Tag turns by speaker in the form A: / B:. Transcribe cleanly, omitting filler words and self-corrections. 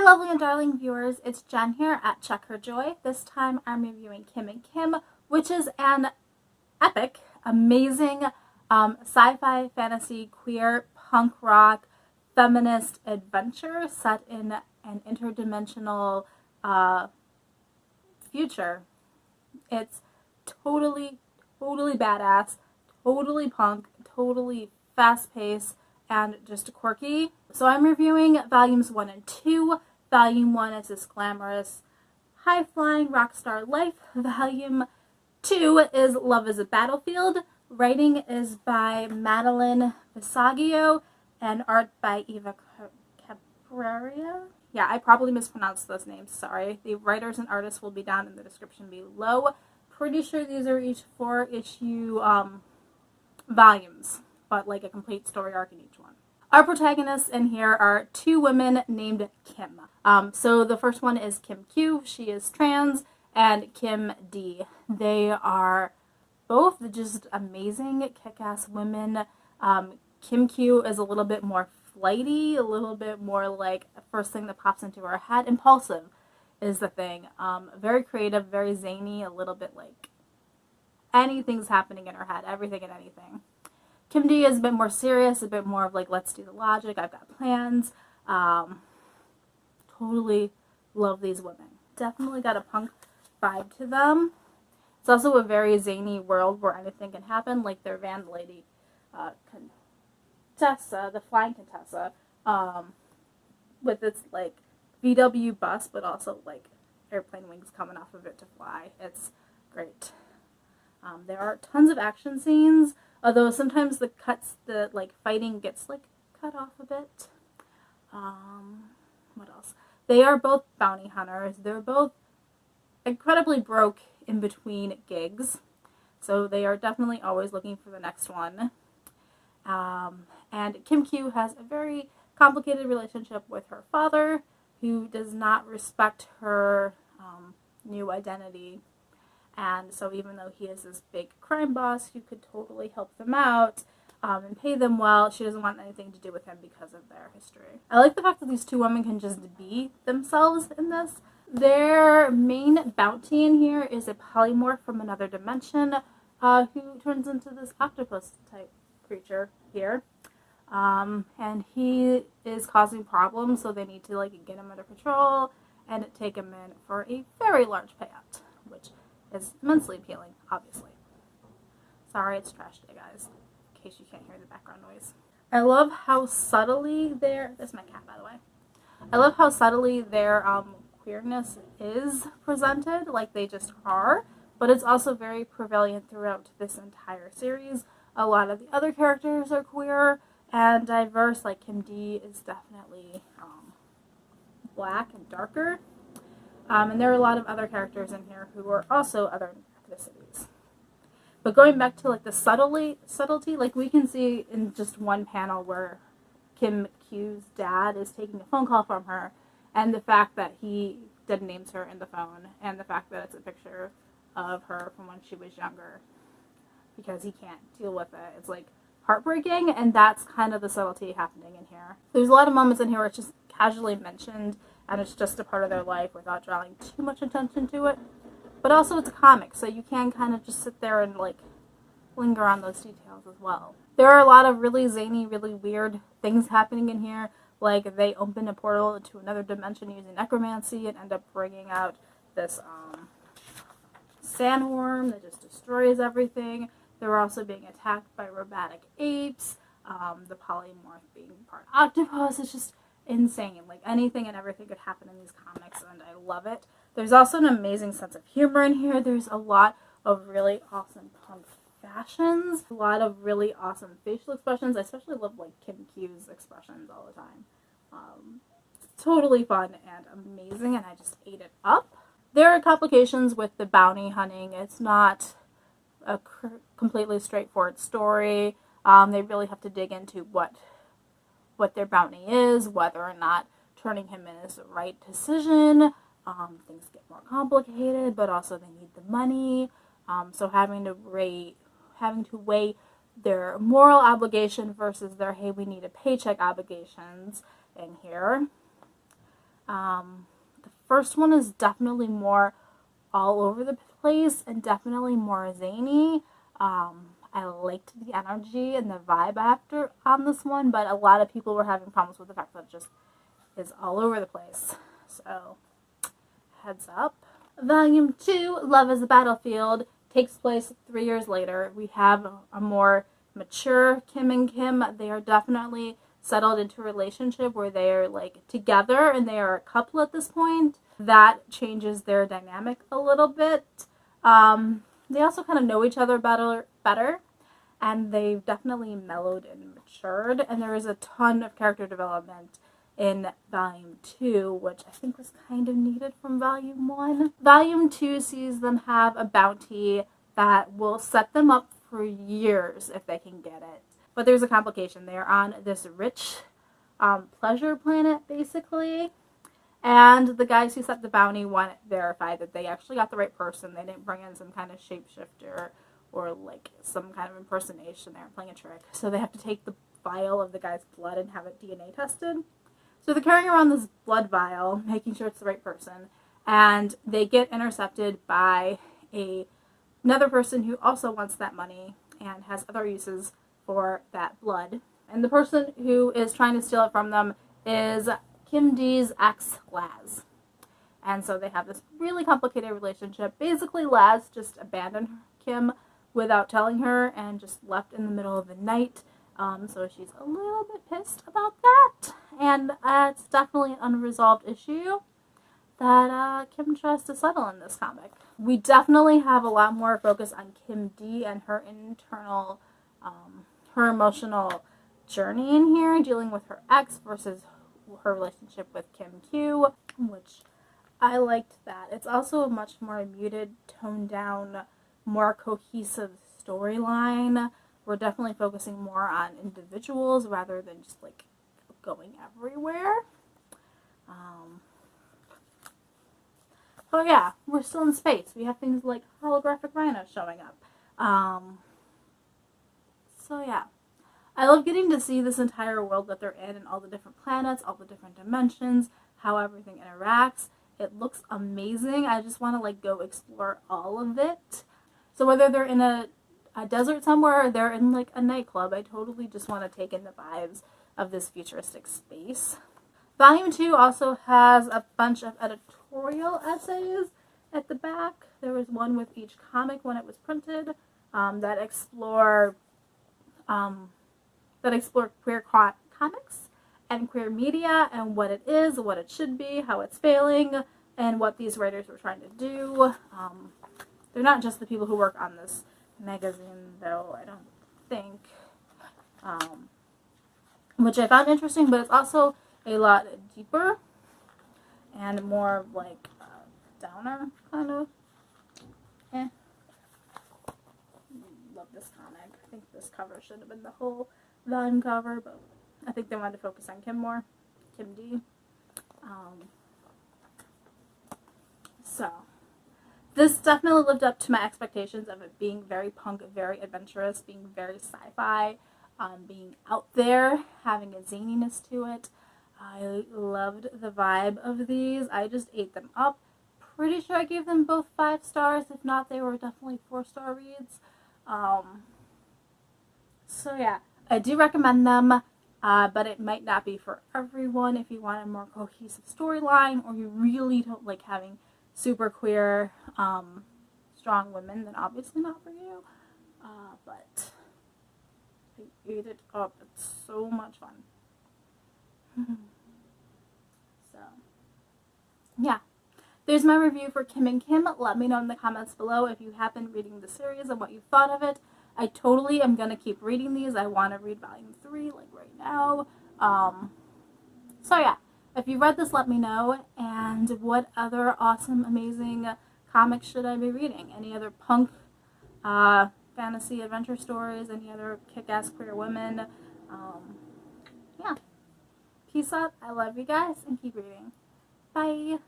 A: lovely and darling viewers, it's Jen here at Check Her Joy. This time I'm reviewing Kim and Kim, which is an epic, amazing sci-fi, fantasy, queer, punk rock, feminist adventure set in an interdimensional future. It's totally badass, totally punk, totally fast-paced, and just quirky. So I'm reviewing volumes 1 and 2. Volume 1 is this glamorous, high-flying rock star life. Volume 2 is Love is a Battlefield. Writing is by Magdalene, Visaggio, and art by Cabrera. Yeah, I probably mispronounced those names, sorry. The writers and artists will be down in the description below. Pretty sure these are each 4-issue volumes, but like a complete story arc in each one. Our protagonists in here are two women named Kim. So the first one is Kim Q. She is trans, and Kim D. They are both just amazing, kick-ass women. Kim Q is a little bit more flighty, a little bit more like first thing that pops into her head. Impulsive is the thing. Very creative, very zany, a little bit like anything's happening in her head, everything and anything. Kim D is a bit more serious, a bit more of like, let's do the logic, I've got plans. Totally love these women. Definitely got a punk vibe to them. It's also a very zany world where anything can happen, like their van lady, Contessa, the flying Contessa, with its like VW bus, but also like airplane wings coming off of it to fly. It's great. There are tons of action scenes, although sometimes the fighting gets like cut off a bit. What else? They are both bounty hunters. They're both incredibly broke in between gigs, so they are definitely always looking for the next one. And Kim Q has a very complicated relationship with her father, who does not respect her new identity. And so even though he is this big crime boss who could totally help them out and pay them well, she doesn't want anything to do with him because of their history. I like the fact that these two women can just be themselves in this. Their main bounty in here is a polymorph from another dimension who turns into this octopus type creature here. And he is causing problems, so they need to like get him under control and take him in for a very large payout, which is immensely appealing, obviously. Sorry, it's trash day, guys, in case you can't hear the background noise. I love how subtly there's my cat, by the way. I love how subtly their queerness is presented, like they just are, but it's also very prevalent throughout this entire series. A lot of the other characters are queer and diverse, like Kim D is definitely black and darker. And there are a lot of other characters in here who are also other ethnicities. But going back to like the subtlety, like we can see in just one panel where Kim Q's dad is taking a phone call from her, and the fact that he dead names her in the phone, and the fact that it's a picture of her from when she was younger, because he can't deal with it. It's like heartbreaking, and that's kind of the subtlety happening in here. There's a lot of moments in here where it's just casually mentioned, and it's just a part of their life without drawing too much attention to it. But also it's a comic, so you can kind of just sit there and like linger on those details as well. There are a lot of really zany, really weird things happening in here, like they open a portal into another dimension using necromancy and end up bringing out this sandworm that just destroys everything. They're also being attacked by robotic apes, the polymorph being part octopus. It's just insane. Like anything and everything could happen in these comics, and I love it. There's also an amazing sense of humor in here. There's a lot of really awesome punk fashions, a lot of really awesome facial expressions. I especially love like Kim Q's expressions all the time. It's totally fun and amazing, and I just ate it up. There are complications with the bounty hunting. It's not a completely straightforward story. They really have to dig into what their bounty is, whether or not turning him in is the right decision. Things get more complicated, but also they need the money. So having to weigh their moral obligation versus their, hey, we need a paycheck obligations in here. The first one is definitely more all over the place and definitely more zany. I liked the energy and the vibe after on this one, but a lot of people were having problems with the fact that it just is all over the place. So, heads up. Volume 2, Love is a Battlefield, takes place 3 years later. We have a more mature Kim and Kim. They are definitely settled into a relationship where they are like together and they are a couple at this point. That changes their dynamic a little bit. They also kind of know each other better, and they've definitely mellowed and matured, and there is a ton of character development in Volume 2, which I think was kind of needed from Volume 1. Volume 2 sees them have a bounty that will set them up for years if they can get it. But there's a complication. They're on this rich pleasure planet, basically. And the guys who set the bounty want to verify that they actually got the right person. They didn't bring in some kind of shapeshifter or like some kind of impersonation. They aren't playing a trick. So they have to take the vial of the guy's blood and have it DNA tested. So they're carrying around this blood vial, making sure it's the right person. And they get intercepted by another person who also wants that money and has other uses for that blood. And the person who is trying to steal it from them is Kim D's ex, Laz. And so they have this really complicated relationship. Basically, Laz just abandoned Kim without telling her and just left in the middle of the night. So she's a little bit pissed about that. And it's definitely an unresolved issue that Kim tries to settle in this comic. We definitely have a lot more focus on Kim D and her internal, her emotional journey in here, dealing with her ex versus her relationship with Kim Q, which I liked that. It's also a much more muted, toned down, more cohesive storyline. We're definitely focusing more on individuals rather than just like going everywhere. Oh yeah, we're still in space. We have things like holographic rhinos showing up. So yeah. I love getting to see this entire world that they're in and all the different planets, all the different dimensions, how everything interacts. It looks amazing. I just want to like go explore all of it. So whether they're in a desert somewhere or they're in like a nightclub, I totally just want to take in the vibes of this futuristic space. Volume 2 also has a bunch of editorial essays at the back. There was one with each comic when it was printed that explore queer comics and queer media and what it is, what it should be, how it's failing, and what these writers were trying to do. They're not just the people who work on this magazine, though, I don't think, which I found interesting, but it's also a lot deeper and more like downer, kind of. Love this comic. I think this cover should have been the whole volume cover, but I think they wanted to focus on Kim more. Kim D. So, this definitely lived up to my expectations of it being very punk, very adventurous, being very sci-fi, being out there, having a zaniness to it. I loved the vibe of these. I just ate them up. Pretty sure I gave them both 5 stars. If not, they were definitely 4-star reads. So yeah, I do recommend them, but it might not be for everyone. If you want a more cohesive storyline or you really don't like having super queer, strong women, then obviously not for you. But I ate it up. It's so much fun. So, yeah. There's my review for Kim and Kim. Let me know in the comments below if you have been reading the series and what you thought of it. I totally am going to keep reading these. I want to read volume 3 like right now. So yeah, if you read this, let me know. And what other awesome, amazing comics should I be reading? Any other punk, fantasy adventure stories? Any other kick-ass queer women? Yeah. Peace out. I love you guys and keep reading. Bye.